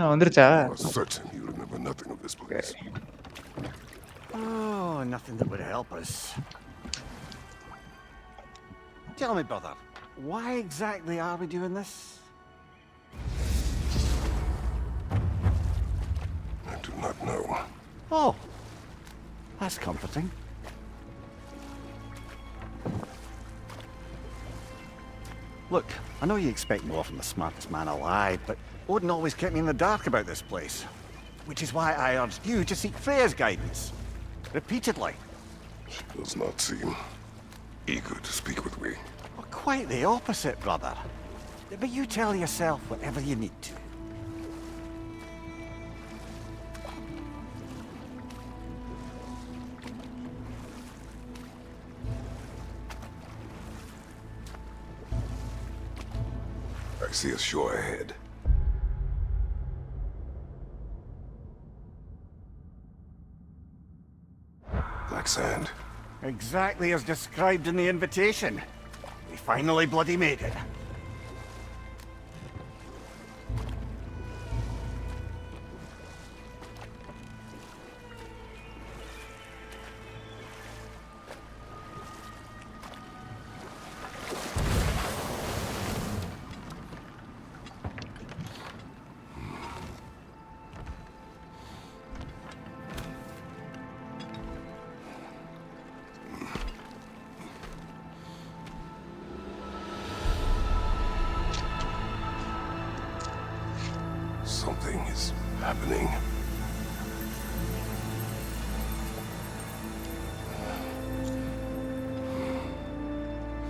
வந்துருச்சா? You are certain you remember nothing of this place. Oh, nothing that would help us. Tell me, brother, why exactly are we doing this? I do not know. Oh, that's comforting. Look, I know you expect more from the smartest man alive, but Odin always kept me in the dark about this place. Which is why I urged you to seek Freya's guidance. Repeatedly. She does not seem eager to speak with me. Well, quite the opposite, brother. But you tell yourself whatever you need to. I see a shore ahead. Black sand. Exactly as described in the invitation. We finally bloody made it. Something is happening.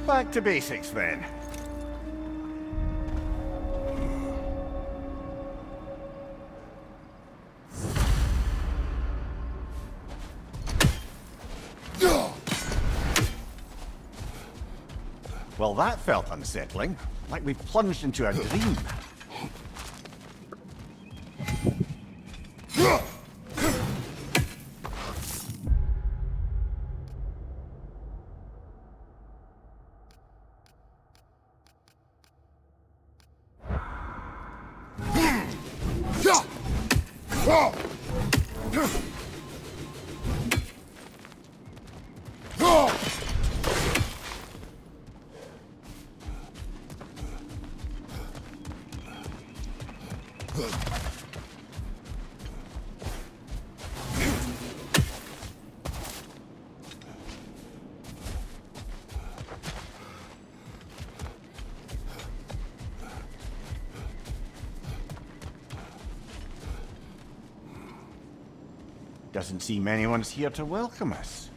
Back to basics then. Well, that felt unsettling. Like we've plunged into a dream. Doesn't seem anyone's here to welcome us.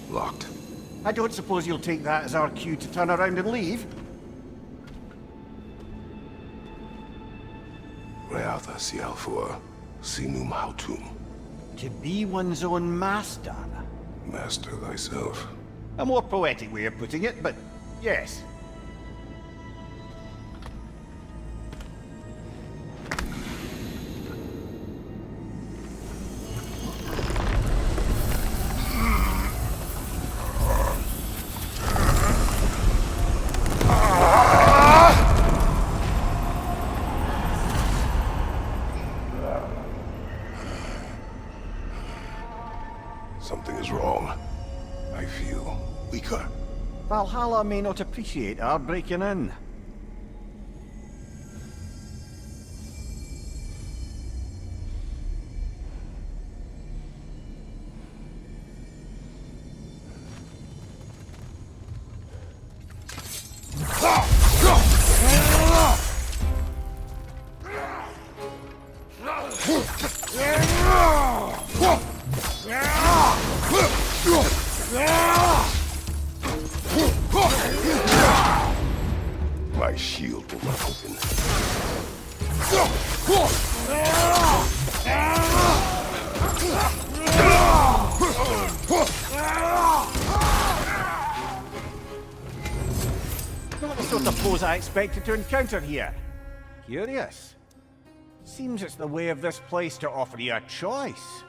Locked. I don't suppose you'll take that as our cue to turn around and leave? Reatha Sialfur, Sinum Hautum. To be one's own master. Master thyself. A more poetic way of putting it, but yes. Something is wrong. I feel weaker. Valhalla may not appreciate our breaking in. My shield will not open. Not the sort of foes I expected to encounter here. Curious. Seems it's the way of this place to offer you a choice.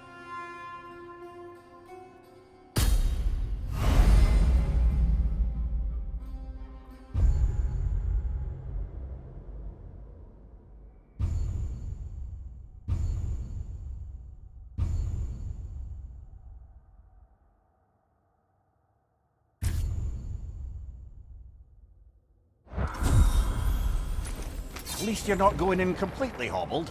At least you're not going in completely hobbled.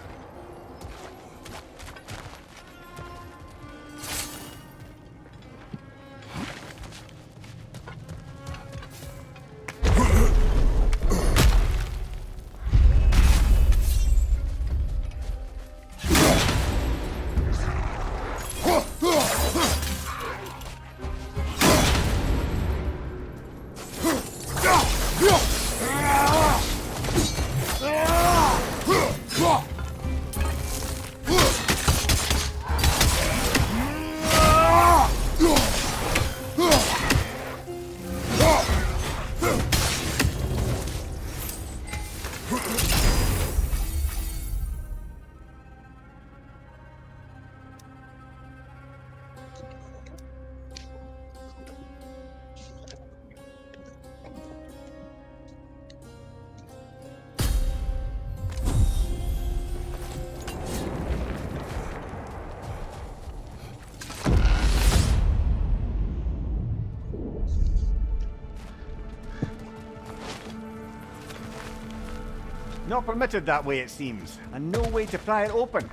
Not permitted that way, it seems, and no way to pry it open.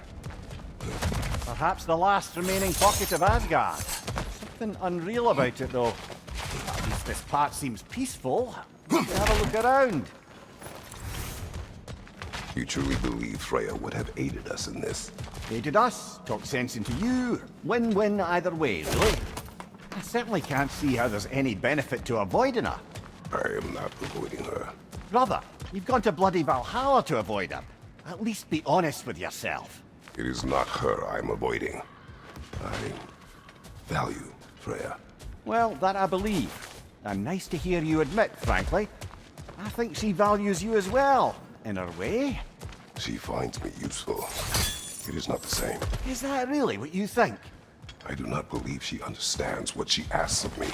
Perhaps the last remaining pocket of Asgard. Something unreal about it, though. At least this part seems peaceful. Have a look around. You truly believe Freya would have aided us in this? Aided us, talked sense into you. Win-win either way, really. I certainly can't see how there's any benefit to avoiding her. I am not avoiding her. Brother, you've gone to bloody Valhalla to avoid her. At least be honest with yourself. It is not her I'm avoiding. I value Freya. Well, that I believe. And nice to hear you admit, frankly. I think she values you as well, in her way. She finds me useful. It is not the same. Is that really what you think? I do not believe she understands what she asks of me.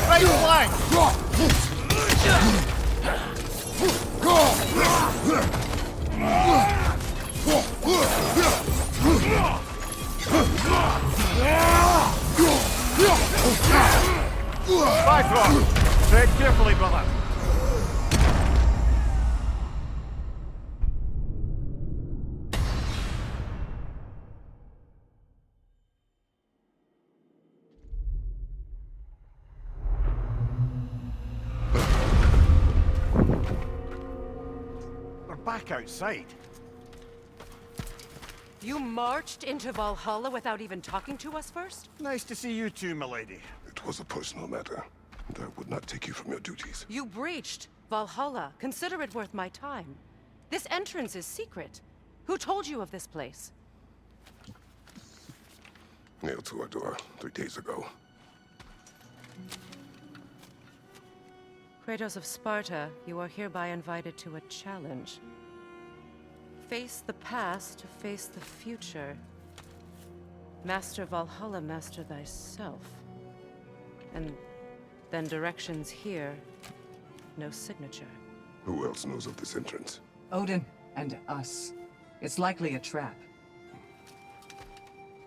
Right flank! Bifrost! Tread carefully, brother. We're back outside. You marched into Valhalla without even talking to us first? Nice to see you too, milady. It was a personal matter, and I would not take you from your duties. You breached Valhalla. Consider it worth my time. This entrance is secret. Who told you of this place? Nailed to our door 3 days ago. Kratos of Sparta, you are hereby invited to a challenge. Face the past to face the future. Master Valhalla, master thyself. And then directions here, no signature. Who else knows of this entrance? Odin and us. It's likely a trap.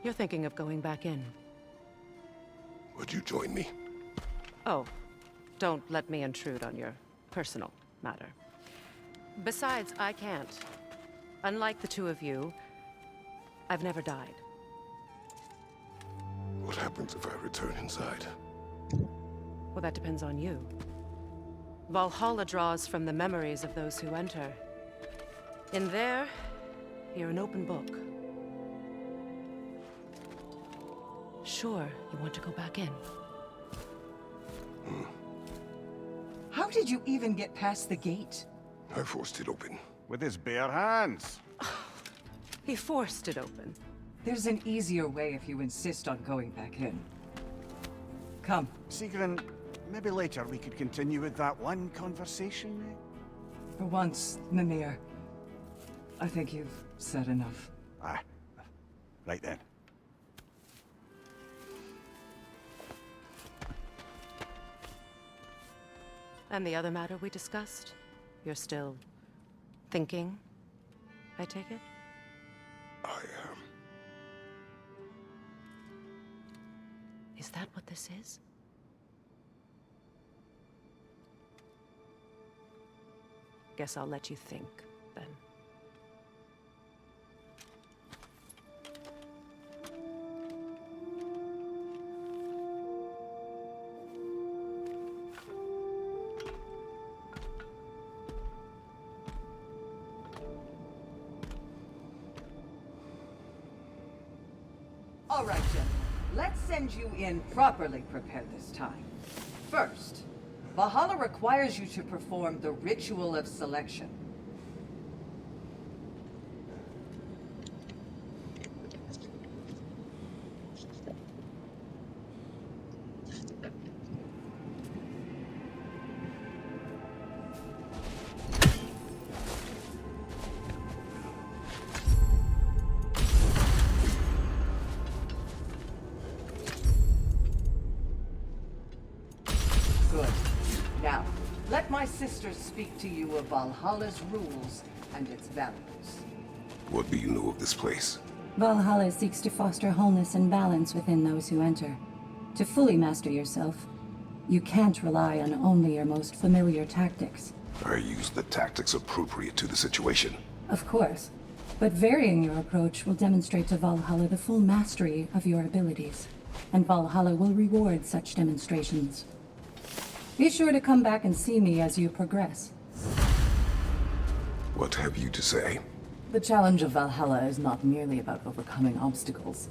You're thinking of going back in. Would you join me? Oh, don't let me intrude on your personal matter. Besides, I can't. Unlike the two of you, I've never died. What happens if I return inside? Well, that depends on you. Valhalla draws from the memories of those who enter. In there, you're an open book. Sure, you want to go back in. How did you even get past the gate? I forced it open. With his bare hands. He forced it open. There's an easier way if you insist on going back in. Come. Sigrun, maybe later we could continue with that one conversation, eh? For once, Mimir. I think you've said enough. Ah, right then. And the other matter we discussed? You're still thinking, I take it? I am. Is that what this is? Guess I'll let you think, then. All right, gentlemen. Let's send you in properly prepared this time. First, Valhalla requires you to perform the ritual of selection. Good. Now, let my sisters speak to you of Valhalla's rules and its values. What do you know of this place? Valhalla seeks to foster wholeness and balance within those who enter. To fully master yourself, you can't rely on only your most familiar tactics. I use the tactics appropriate to the situation. Of course, but varying your approach will demonstrate to Valhalla the full mastery of your abilities, and Valhalla will reward such demonstrations. Be sure to come back and see me as you progress. What have you to say? The challenge of Valhalla is not merely about overcoming obstacles.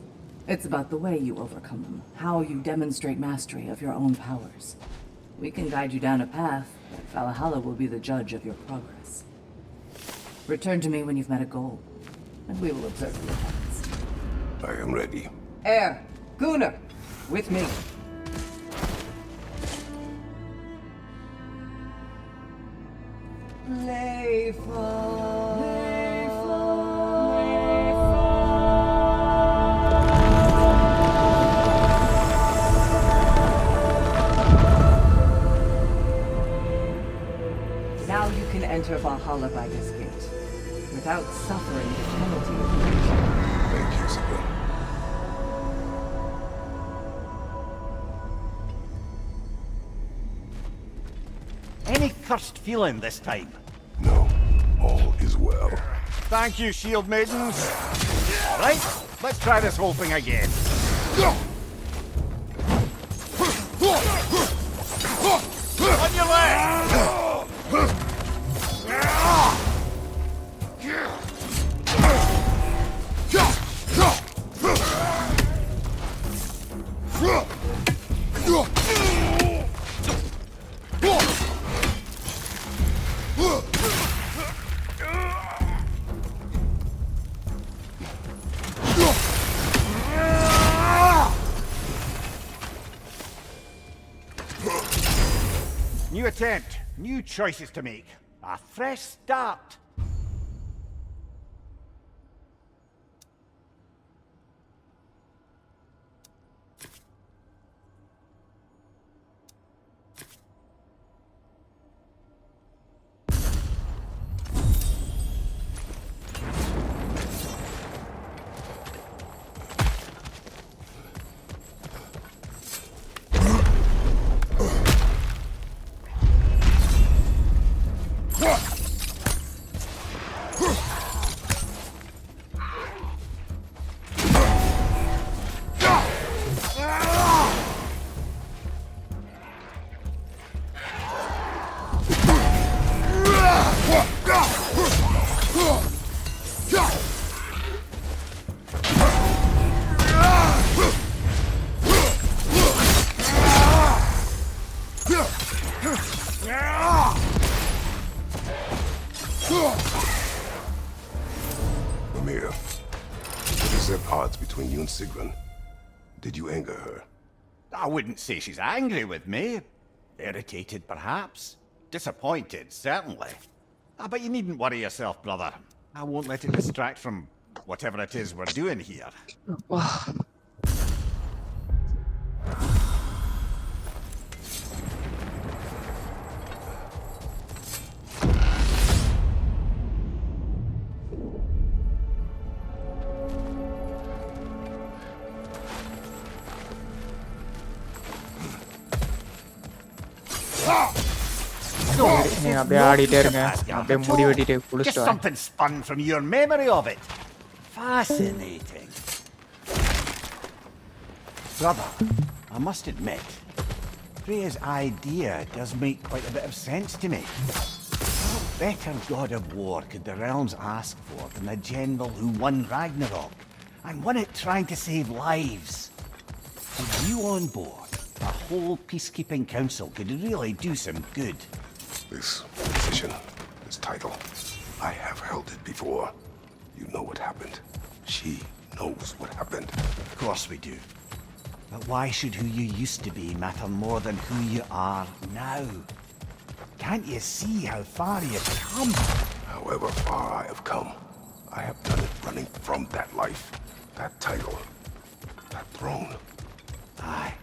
It's about the way you overcome them, how you demonstrate mastery of your own powers. We can guide you down a path, but Valhalla will be the judge of your progress. Return to me when you've met a goal, and we will observe the effects. I am ready. Air, Gunnar, with me. Now you can enter Valhalla by this gate, without suffering the penalty of erasure. Thank you, Sigrun. Any cursed feeling this time? No, all is well. Thank you, shield maidens. All right, let's try this whole thing again. On your left! New attempt, new choices to make. A fresh start. Mimir, what is at odds between you and Sigrun? Did you anger her? I wouldn't say she's angry with me. Irritated, perhaps. Disappointed, certainly. But you needn't worry yourself, brother. I won't let it distract from whatever it is we're doing here. நீங்க அப்படியே ஆடிட்டே இருங்க அப்படியே முடி வெட்டிட்டு Just குளிச்சுட்டு something spun from your memory of it. Fascinating. Brother, I must admit, Freya's idea does make quite a bit of sense to me. What better god of war could the realms ask for than the general who won Ragnarok, and won it trying to save lives? With you on board, a whole peacekeeping council could really do some good. This position, this title, I have held it before. You know what happened. She knows what happened. Of course we do. But why should who you used to be matter more than who you are now? Can't you see how far you've come? However far I have come, I have done it running from that life, that title, that throne. Aye.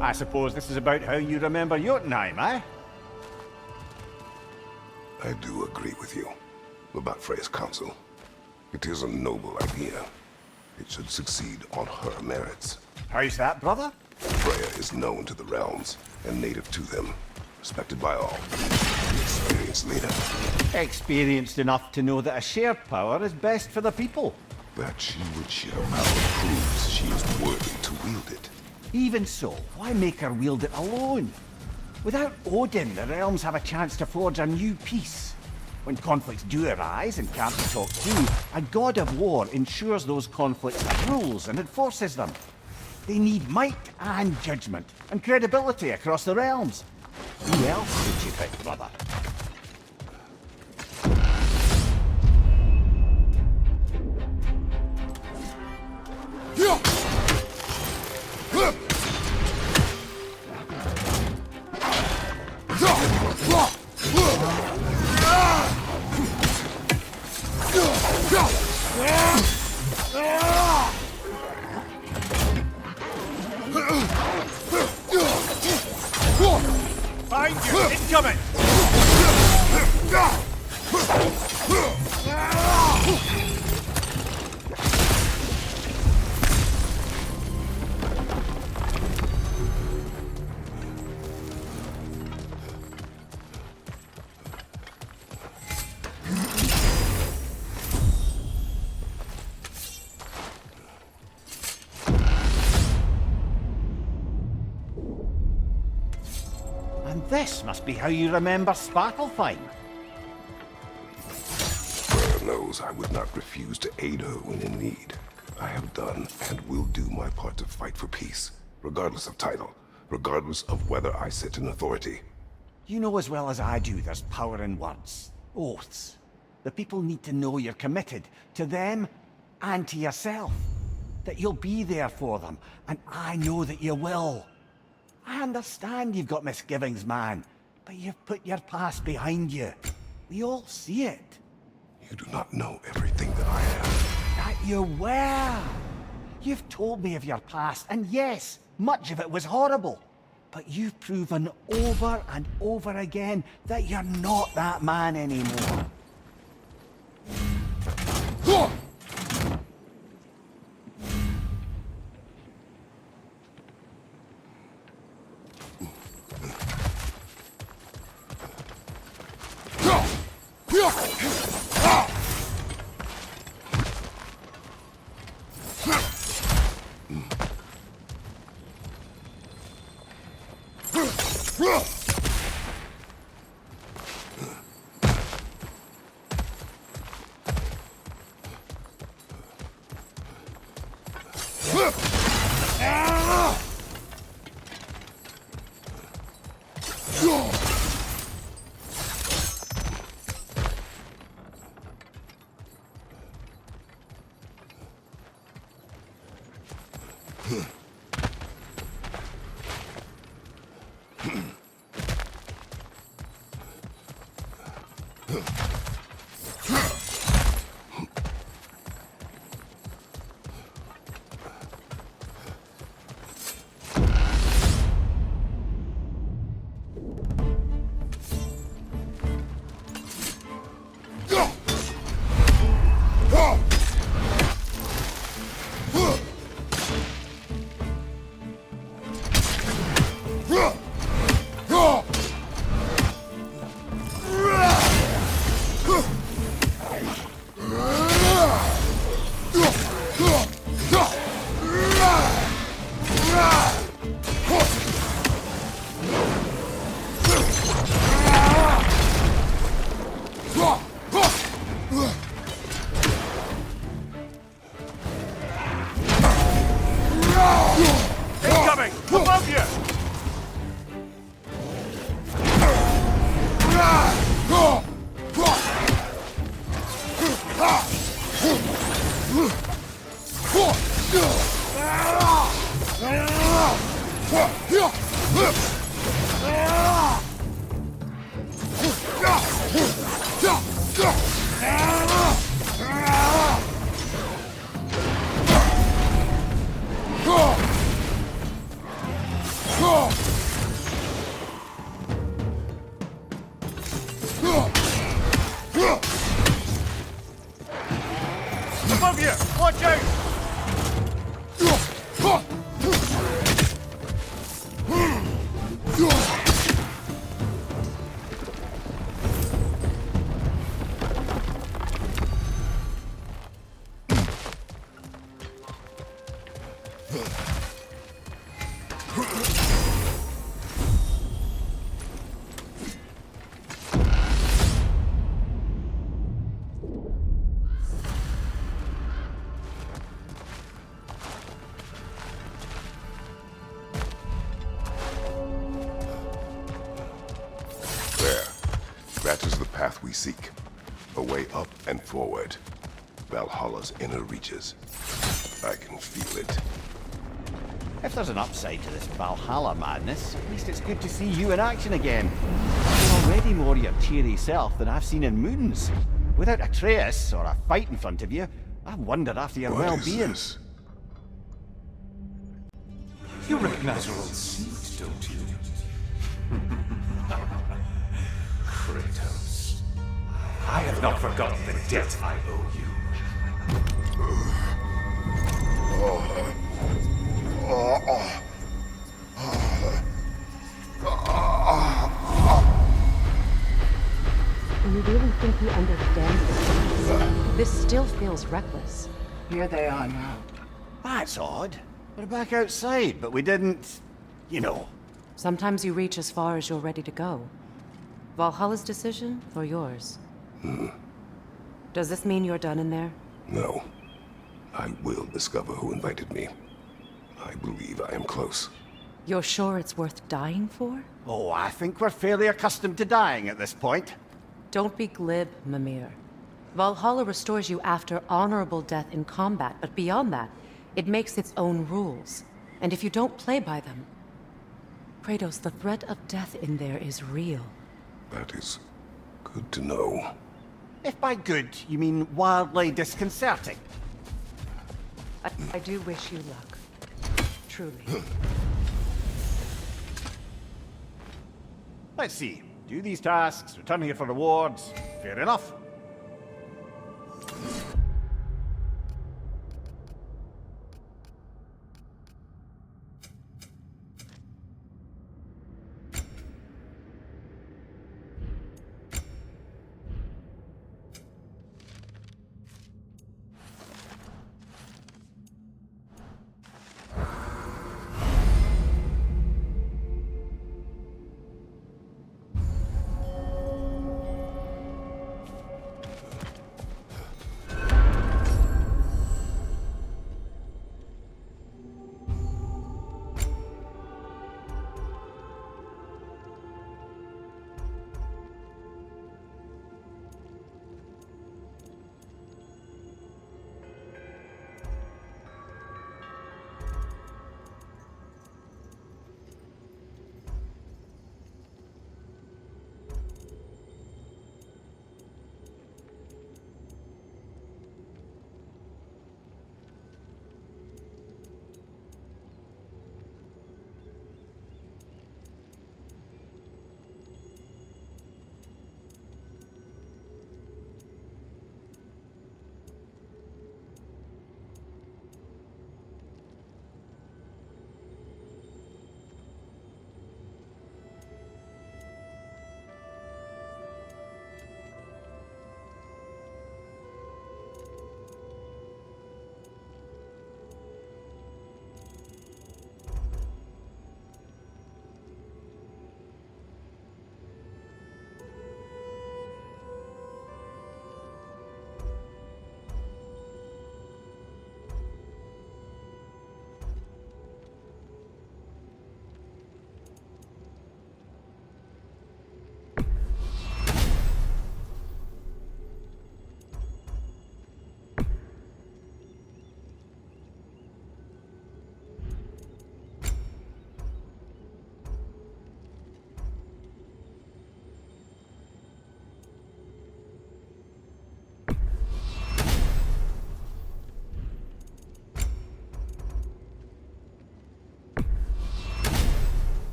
I suppose this is about how you remember Jotunheim, eh? I do agree with you about Freya's counsel. It is a noble idea. It should succeed on her merits. How's that, brother? Freya is known to the realms and native to them, respected by all. An experienced leader. Experienced enough to know that a shared power is best for the people. That she would share power proves she is worthy to wield it. Even so, why make her wield it alone? Without Odin, the realms have a chance to forge a new peace. When conflicts do arise and can't be talked through, a god of war ensures those conflicts have rules and enforces them. They need might and judgment, and credibility across the realms. Who else would you pick, brother? Find you! Incoming! And this must be how you remember Svartalfheim. Freya knows I would not refuse to aid her when in need. I have done and will do my part to fight for peace, regardless of title, regardless of whether I sit in authority. You know as well as I do there's power in words. Oaths. The people need to know you're committed to them and to yourself. That you'll be there for them, and I know that you will. I understand you've got misgivings, man, but you've put your past behind you. We all see it. You do not know everything that I have. That you were. You've told me of your past, and yes, much of it was horrible. But you've proven over and over again that you're not that man anymore. Incoming! Above you! Above you! Watch out! There. That is the path we seek. A way up and forward. Valhalla's inner reaches. I can feel it. If there's an upside to this Valhalla madness, at least it's good to see you in action again. You're already more your cheery self than I've seen in moons. Without Atreus or a fight in front of you, I wondered after your What is well-being. this? You recognize your old seat, don't you? Kratos. I have not forgotten the debt I owe you. Do you really think you understand this? This still feels reckless. Here they are now. That's odd. We're back outside, but we didn't... you know. Sometimes you reach as far as you're ready to go. Valhalla's decision, or yours? Does this mean you're done in there? No. I will discover who invited me. I believe I am close. You're sure it's worth dying for? Oh, I think we're fairly accustomed to dying at this point. Don't be glib, Mimir. Valhalla restores you after honorable death in combat, but beyond that, it makes its own rules. And if you don't play by them... Kratos, the threat of death in there is real. That is good to know. If by good, you mean wildly disconcerting. I do wish you luck. Truly. Let's see. Do these tasks, return here for rewards. Fair enough.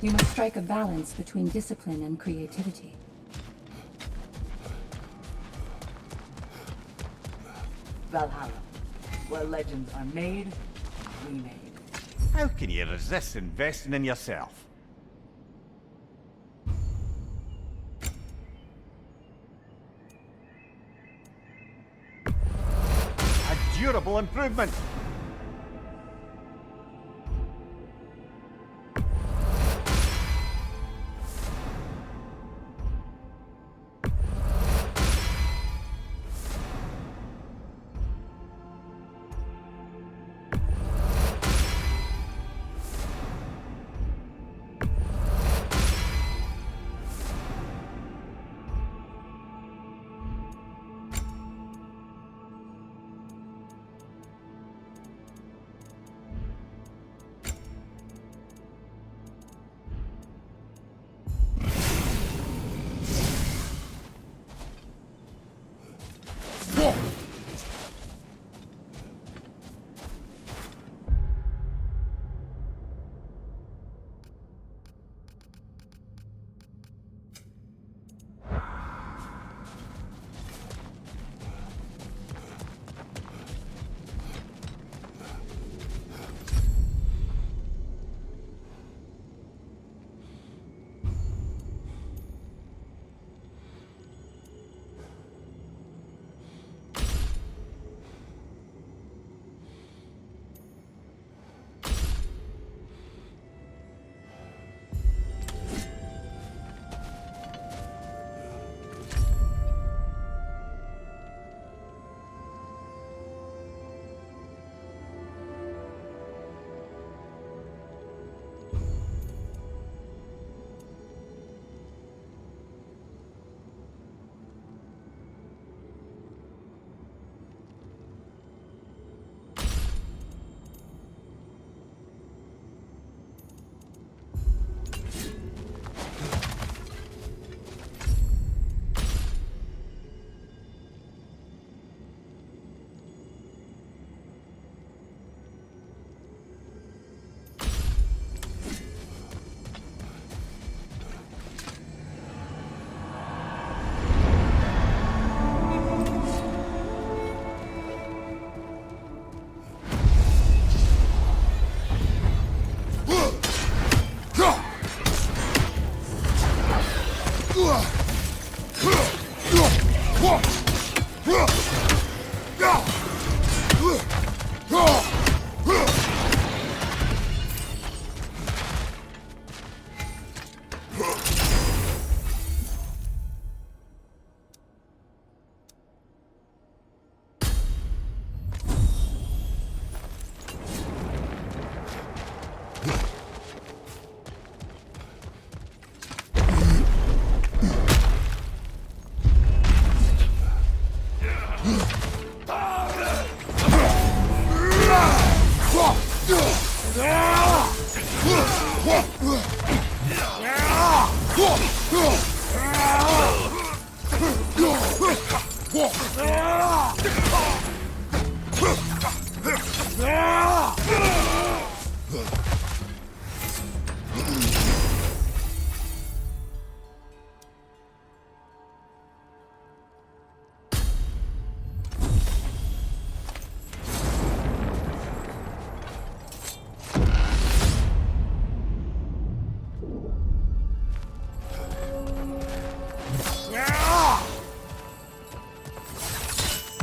You must strike a balance between discipline and creativity. Valhalla, where legends are made, remade. How can you resist investing in yourself? A durable improvement!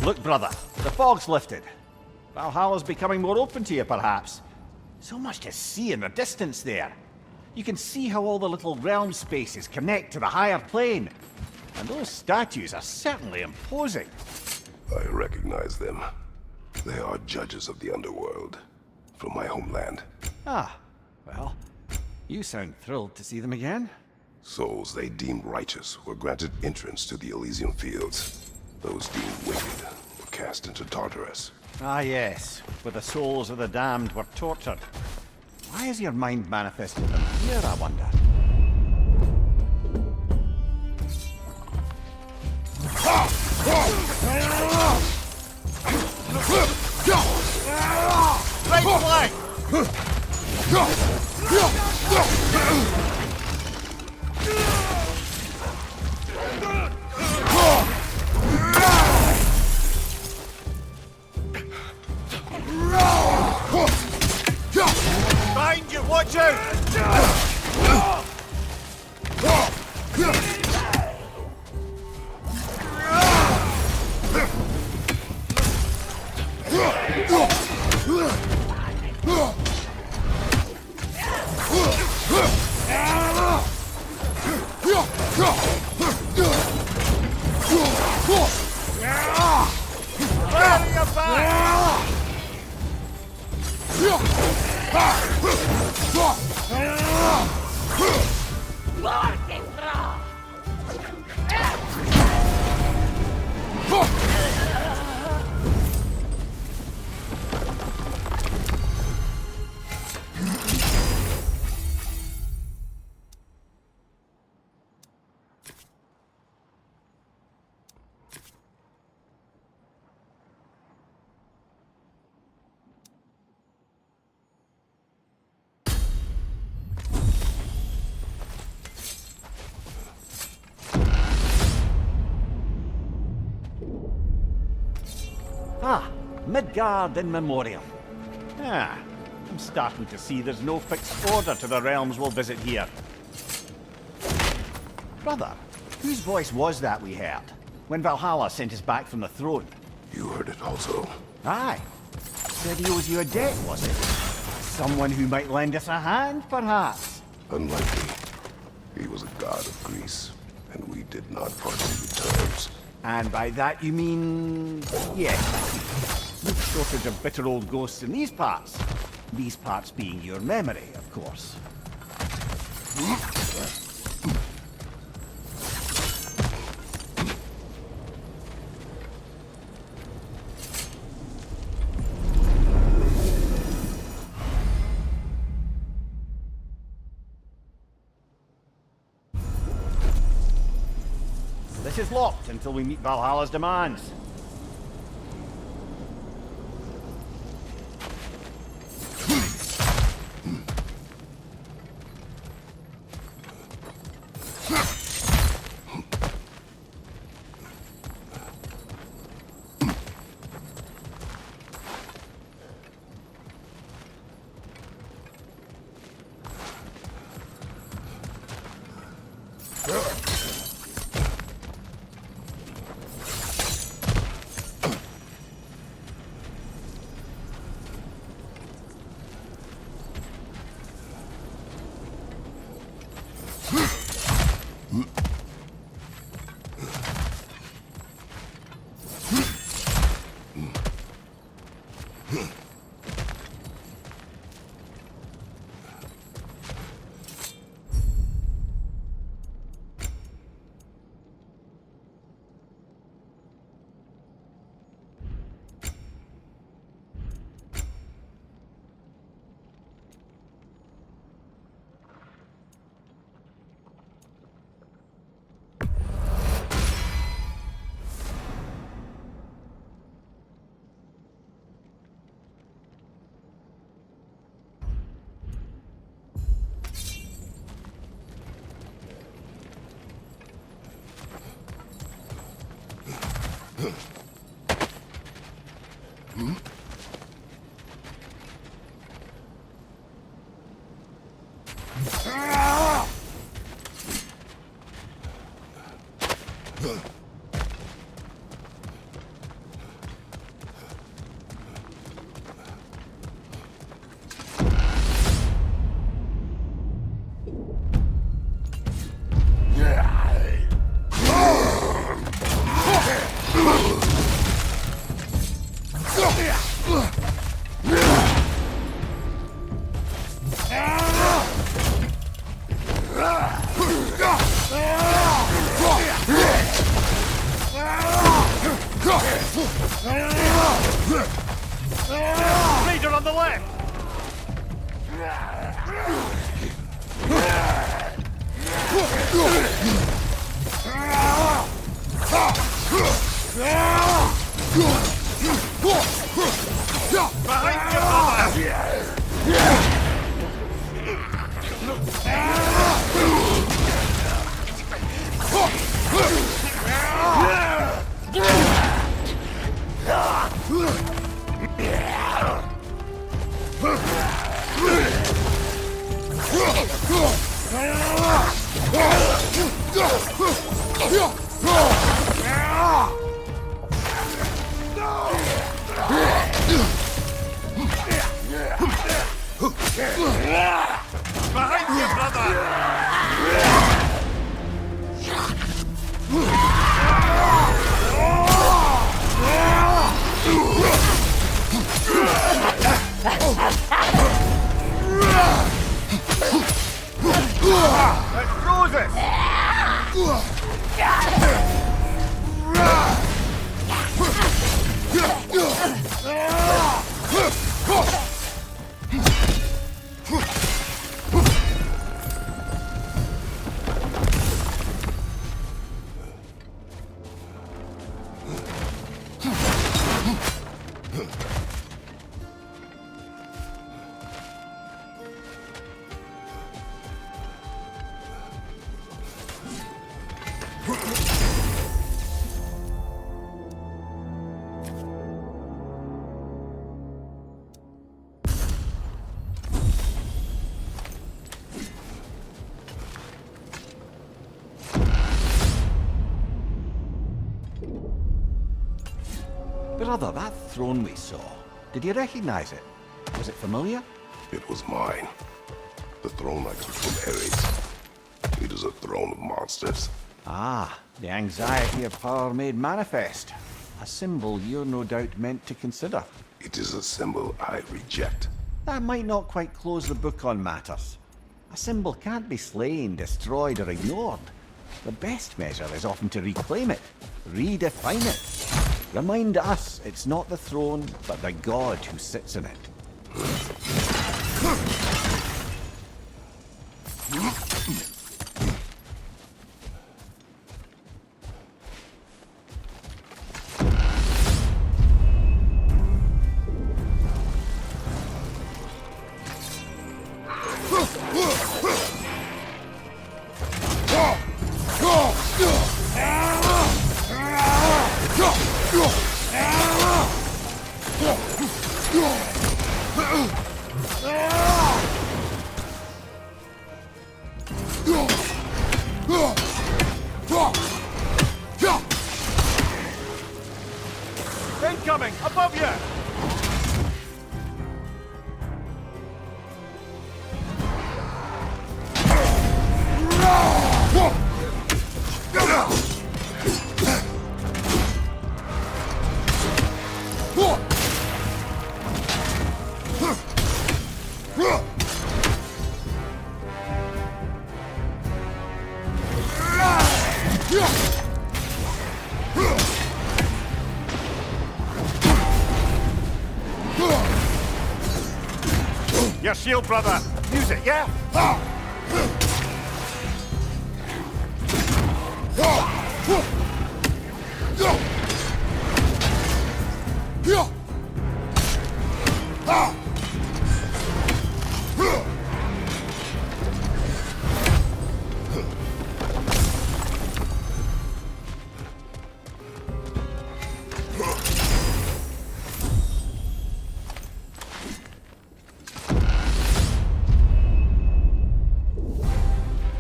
Look, brother, the fog's lifted. Valhalla's becoming more open to you, perhaps. So much to see in the distance there. You can see how all the little realm spaces connect to the higher plane. And those statues are certainly imposing. I recognize them. They are judges of the underworld, from my homeland. Ah, well, you sound thrilled to see them again. Souls they deemed righteous were granted entrance to the Elysian Fields. Those deemed wicked were cast into Tartarus. Ah yes, where the souls of the damned were tortured. Why has your mind manifested them here, I wonder? Right flank! Ah, Midgard in memoriam. Ah, I'm starting to see there's no fixed order to the realms we'll visit here. Brother, whose voice was that we heard when Valhalla sent us back from the throne? You heard it also. Aye. Said he owes you a debt, was it? Someone who might lend us a hand, perhaps? Unlikely. He was a god of Greece, and we did not part on good terms. And by that you mean... yes. No shortage of bitter old ghosts in these parts. These parts being your memory, of course. This is locked until we meet Valhalla's demands. Raider on the left! Behind you, brother! Behind you, brother! Moses! Brother, that throne we saw, did you recognize it? Was it familiar? It was mine. The throne I took from Ares. It is a throne of monsters. Ah, the anxiety of power made manifest. A symbol you're no doubt meant to consider. It is a symbol I reject. That might not quite close the book on matters. A symbol can't be slain, destroyed, or ignored. The best measure is often to reclaim it, redefine it. Remind us it's not the throne, but the god who sits in it. Incoming! Above you! Your shield, brother! Use it, yeah?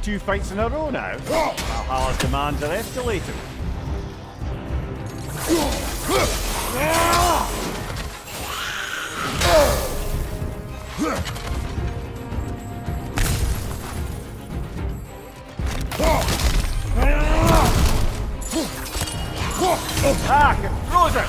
Two fights in a row now. Valhalla's demands are escalating. Ah, it throws it!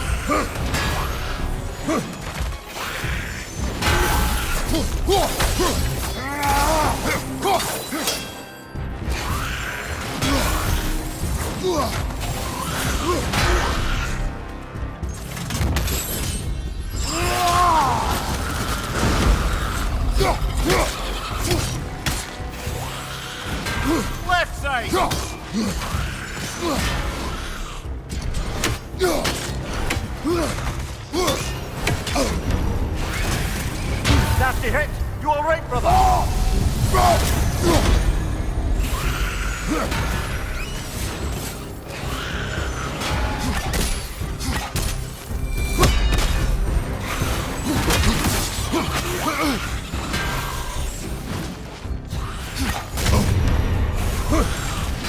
Left side! Nasty hit! You alright, brother?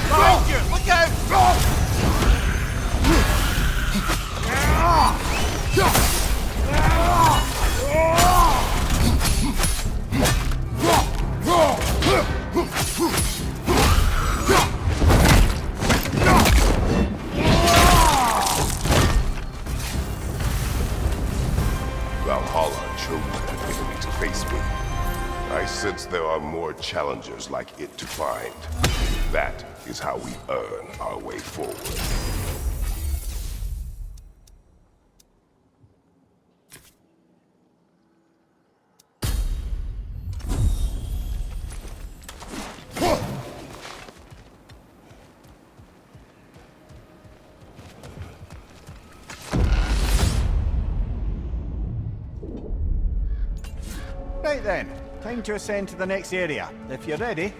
Behind you! Look out! Valhalla chose an enemy to face me. I sense there are more challengers like it to find. That is how we earn our way forward. Right then, time to ascend to the next area. If you're ready.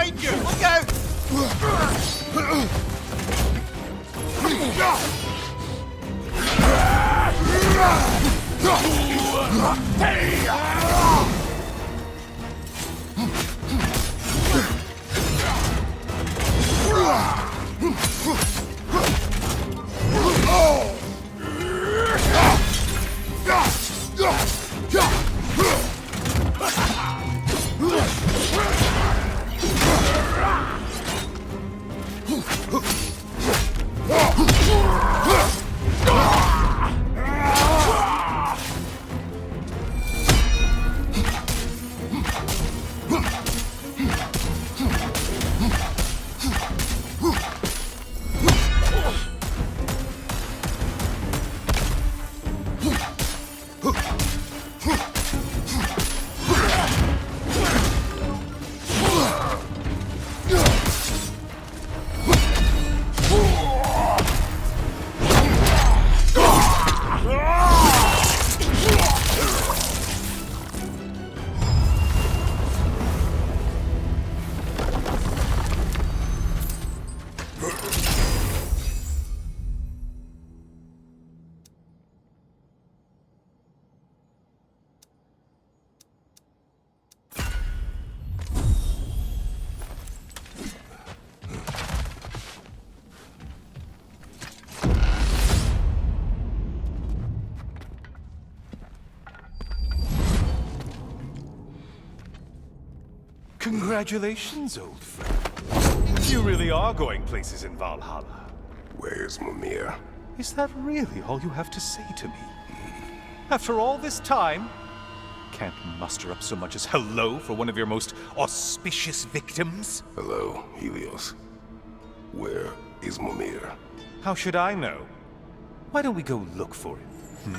Behind you! Look out! Congratulations, old friend. You really are going places in Valhalla. Where's Mimir? Is that really all you have to say to me? After all this time, can't muster up so much as hello for one of your most auspicious victims? Hello, Helios. Where is Mimir? How should I know? Why don't we go look for him?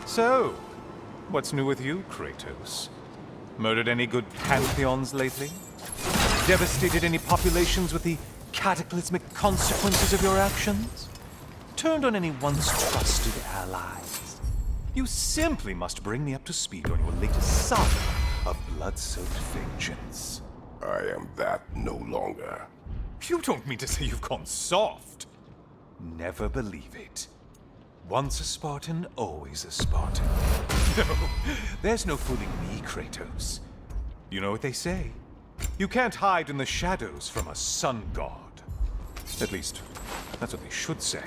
So, what's new with you, Kratos? Murdered any good pantheons lately? Devastated any populations with the cataclysmic consequences of your actions? Turned on any once trusted allies? You simply must bring me up to speed on your latest saga of blood-soaked vengeance. I am that no longer. You don't mean to say you've gone soft? Never believe it. Once a Spartan, always a Spartan. No, there's no fooling me, Kratos. You know what they say? You can't hide in the shadows from a sun god. At least, that's what they should say.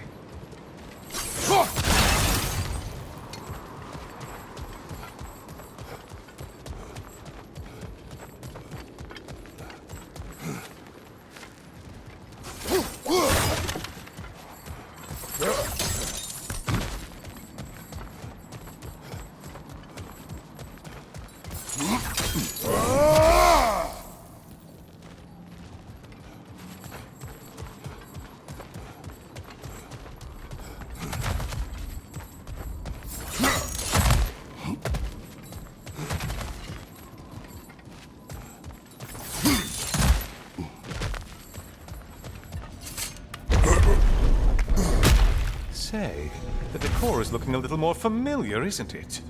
say, the decor is looking a little more familiar, isn't it?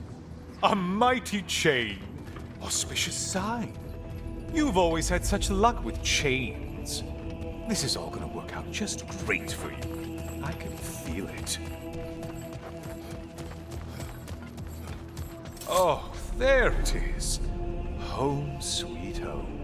A mighty chain. Auspicious sign. You've always had such luck with chains. This is all gonna work out just great for you. I can feel it. Oh, there it is. Home sweet home.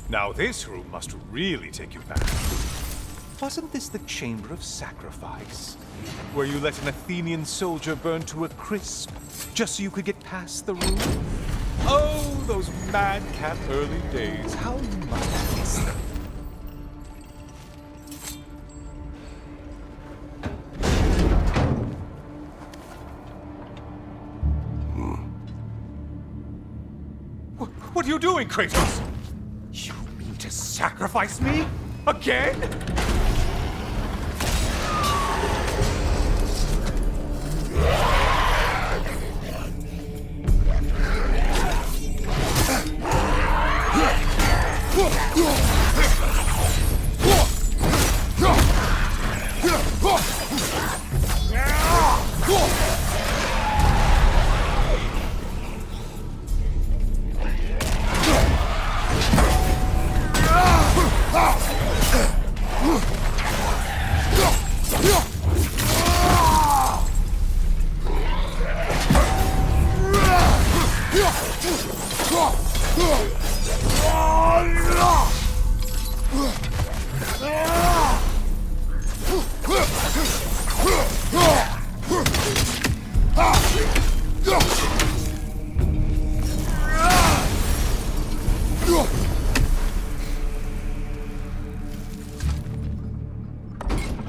Now this room must really take you back. Wasn't this the Chamber of Sacrifice? Where you let an Athenian soldier burn to a crisp, just so you could get past the room? Oh, those madcap early days. How much I miss them. What are you doing, Kratos? You mean to sacrifice me? Again?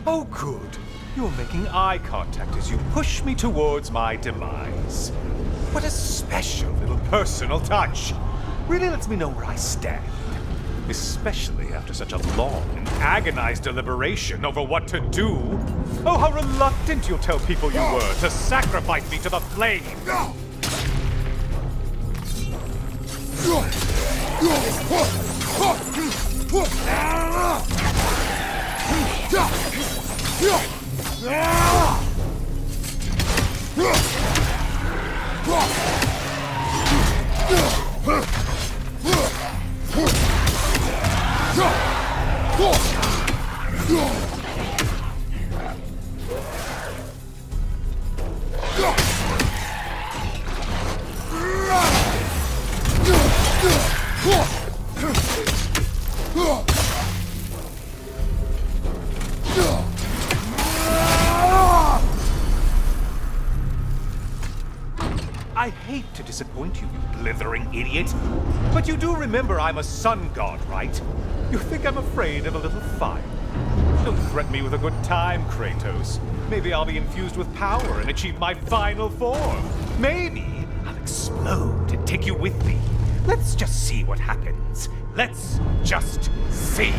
Oh, good. You're making eye contact as you push me towards my demise. What a special little personal touch. Really lets me know where I stand. Especially after such a long and agonized deliberation over what to do. Oh, how reluctant you'll tell people you were to sacrifice me to the flames. I hate to disappoint you, you blithering idiot. But you do remember I'm a sun god, right? You think I'm afraid of a little fire? Don't threaten me with a good time, Kratos. Maybe I'll be infused with power and achieve my final form. Maybe I'll explode and take you with me. Let's just see what happens. Let's just see.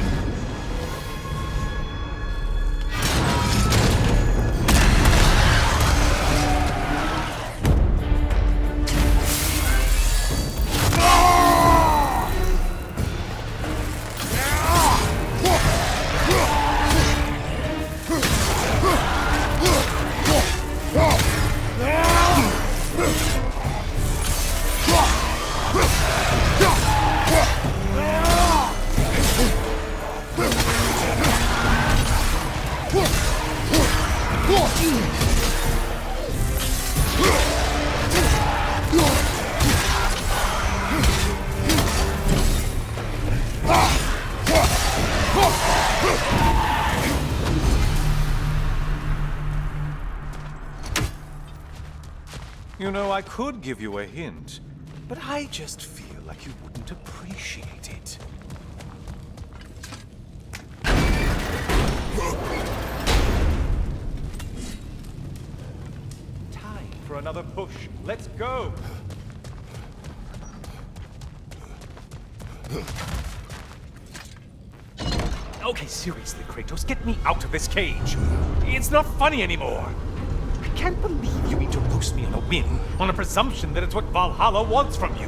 You know, I could give you a hint, but I just feel like you wouldn't appreciate it. Time for another push. Let's go! Okay, seriously, Kratos, get me out of this cage. It's not funny anymore. I can't believe you mean to roast me on a whim, on a presumption that it's what Valhalla wants from you.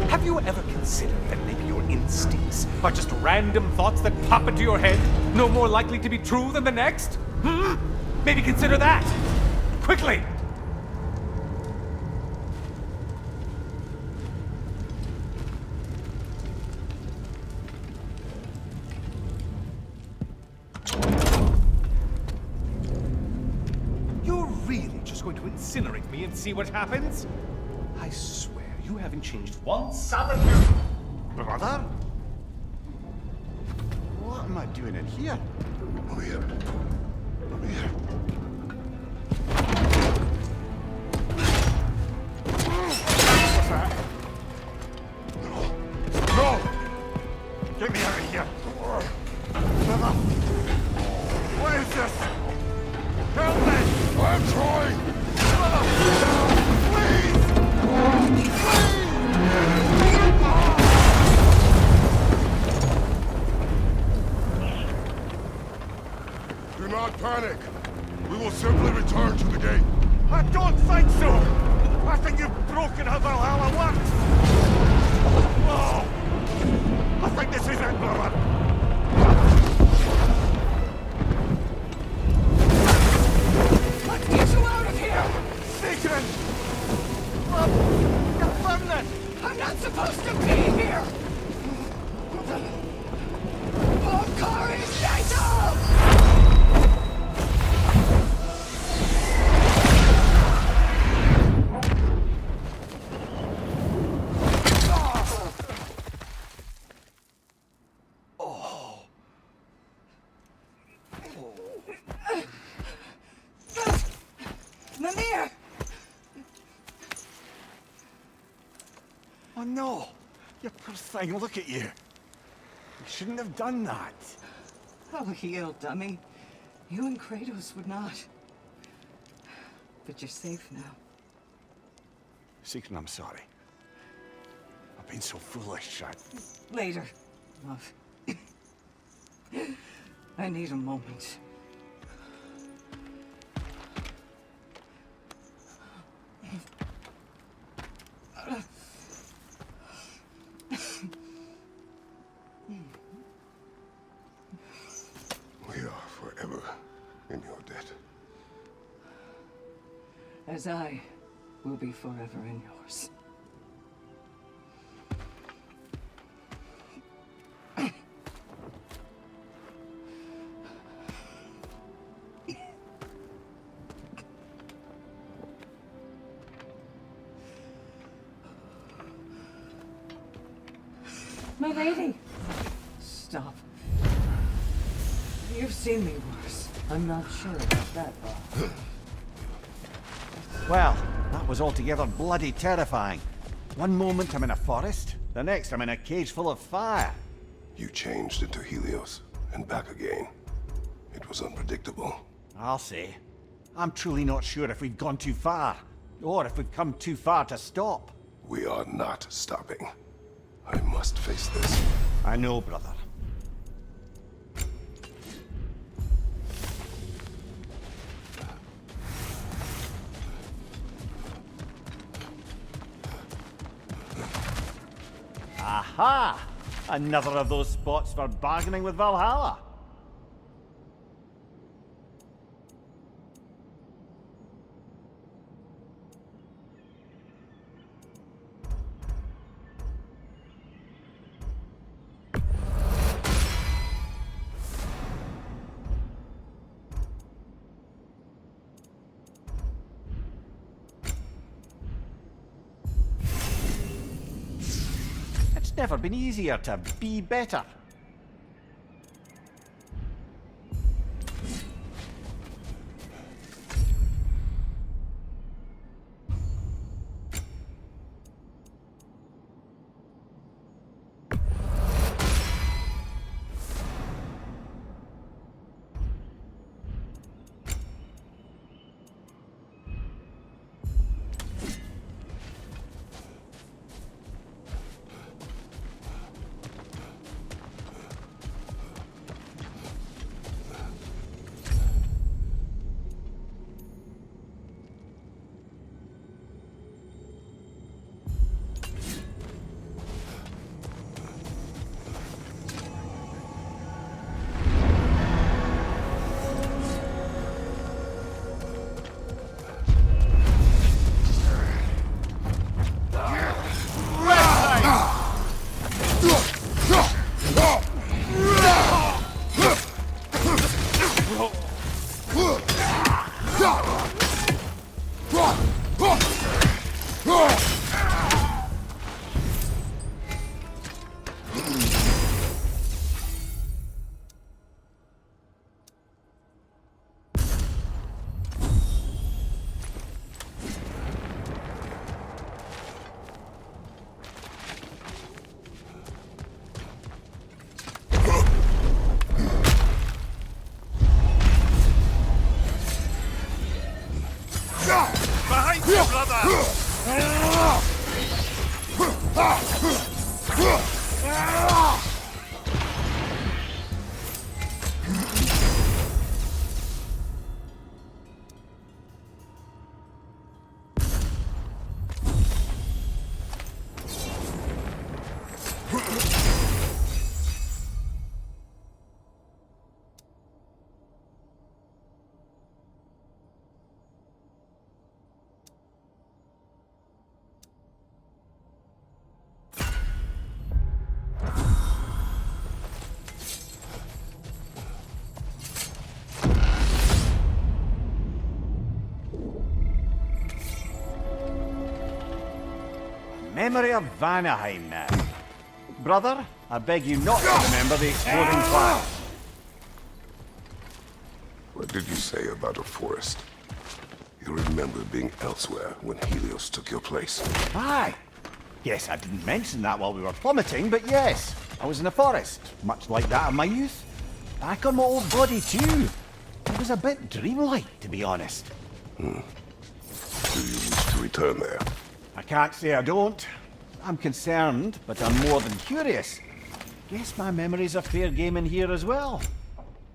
Have you ever considered that maybe your instincts are just random thoughts that pop into your head, no more likely to be true than the next? Maybe consider that! Quickly! You're really just going to incinerate me and see what happens? I swear, you haven't changed one solitary... Brother? What am I doing in here? Over here. Over here. What's that? No! Get me out of here! Brother! What is this? Help me! I'm trying! Please! Do not panic. We will simply return to the gate. I don't think so! I think you've broken how Valhalla works! Oh, I think this is it, brother! Let's get you out of here! Satan! Confirm this! I'm not supposed to be here! Valkyrie Mimir! Oh no! You poor thing, look at you! You shouldn't have done that. Oh, heal, dummy. You and Kratos would not. But you're safe now. Seeker, I'm sorry. I've been so foolish, Later, love. I need a moment. We are forever in your debt. As I will be forever in yours. My lady! Stop. You've seen me worse. I'm not sure about that, Bob. Well, that was altogether bloody terrifying. One moment I'm in a forest, the next I'm in a cage full of fire. You changed into Helios and back again. It was unpredictable. I'll say. I'm truly not sure if we've gone too far, or if we've come too far to stop. We are not stopping. I must face this. I know, brother. Aha! Another of those spots for bargaining with Valhalla. It's never been easier to be better. Memory of Vanaheim now. Brother, I beg you not to remember the exploding flash. What did you say about a forest? You remember being elsewhere when Helios took your place. Aye. Yes, I didn't mention that while we were plummeting, but yes, I was in a forest, much like that of my youth. Back on my old body too. It was a bit dreamlike, to be honest. Do you wish to return there? I can't say I don't. I'm concerned, but I'm more than curious. Guess my memories are fair game in here as well.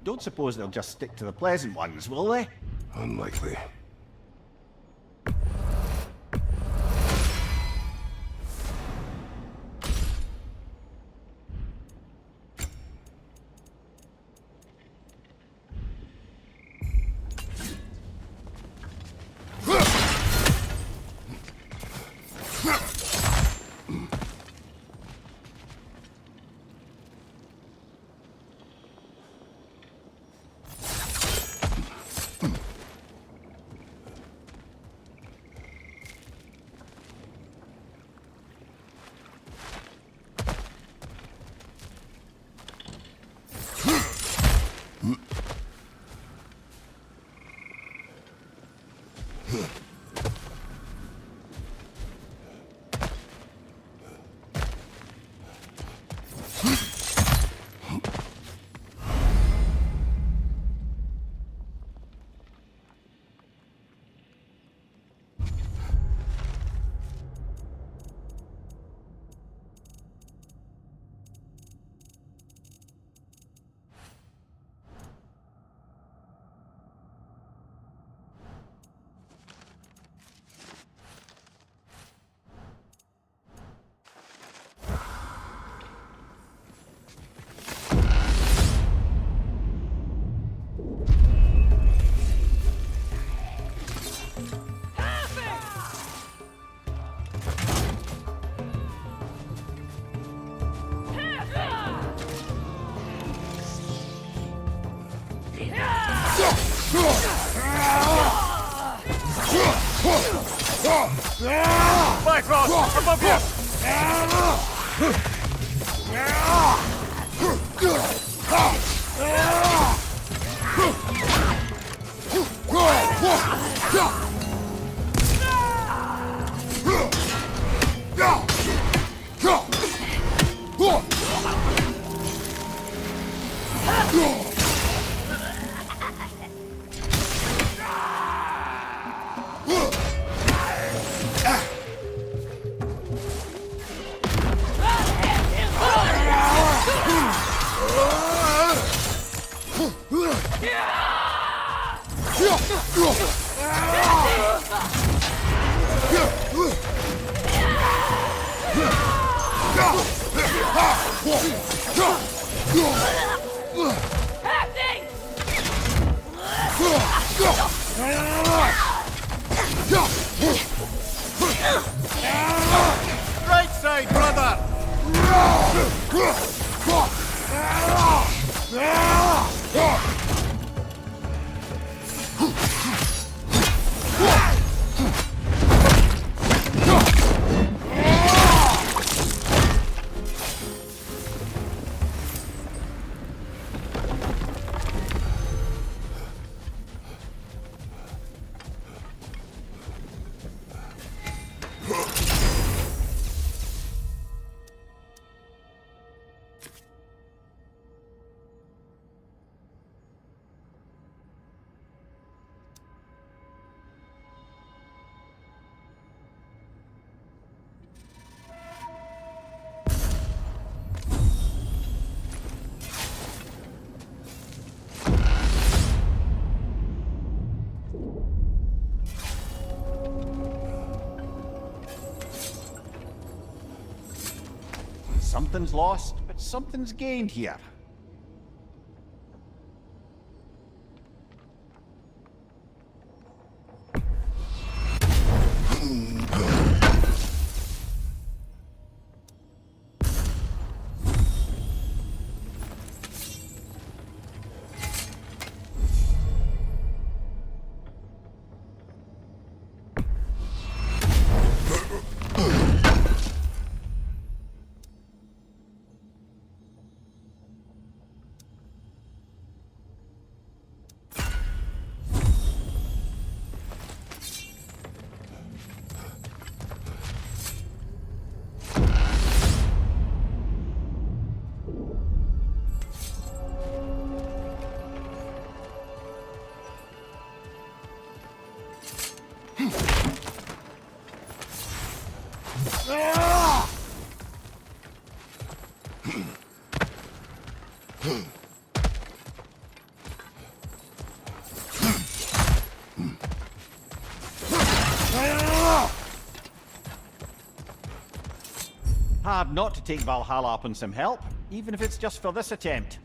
Don't suppose they'll just stick to the pleasant ones, will they? Unlikely. Bifrost! Above you! Right side, brother! Something's lost, but something's gained here. Hard not to take Valhalla up on some help, even if it's just for this attempt.